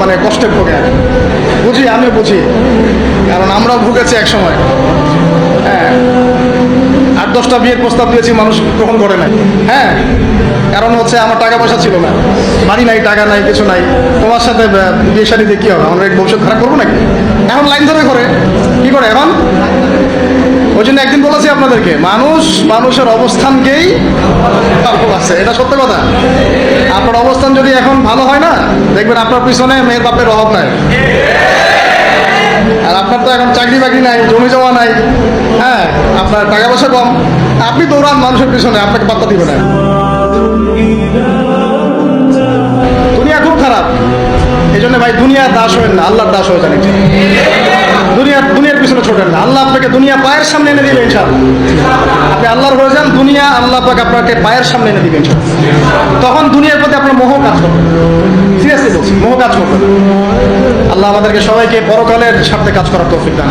মানে কষ্টে ভোগে। বুঝি, আমিও বুঝি, কারণ আমরাও ভুগেছি এক সময়। হ্যাঁ, 8-10টা বিয়ের প্রস্তাব দিয়েছি, মানুষ গ্রহণ করে নাই। হ্যাঁ, কারণ হচ্ছে আমার টাকা পয়সা ছিল না, বাড়ি নাই, টাকা নাই, কিছু নাই। তোমার সাথে বিয়ে শাদী দিয়ে কী হবে, আমরা ভবিষ্যৎ খারাপ করবো নাকি? এখন লাইন ধরে করে কি করে এখন। ওই জন্য একদিন বলেছি আপনাদেরকে, মানুষের অবস্থানকেই আছে, এটা সত্য কথা। আপনার অবস্থান যদি এখন ভালো হয় না, দেখবেন আপনার পিছনে মেয়ের বাপের অভাব নাই। আর আপনার তো এখন চাকরি বাকরি নাই, জমি জমা নাই, হ্যাঁ, আপনার টাকা পয়সা কম, আপনি দৌড়ান মানুষের পিছনে, আপনাকে পাত্তা দিবে না। দুনিয়া খুব খারাপ, এই জন্য ভাই দুনিয়ার দাস হবেন না, আল্লাহর দাস হয়ে যান। দুনিয়ার পিছনে ছোটেন না, আল্লাহ আপনাকে দুনিয়া পায়ের সামনে এনে দিবে ইনশাআল্লাহ। আপনি আল্লাহর হয়ে যান, দুনিয়া আল্লাহ পাক আপনাকে পায়ের সামনে এনে দিবে ইনশাআল্লাহ। তখন দুনিয়ার প্রতি আপনার মোহ কাজ করবে, সিরিয়াসলি বলছি, মোহ কাজ করবে। আল্লাহ আমাদেরকে সবাইকে পরকালের স্বার্থে কাজ করার তৌফিক দান।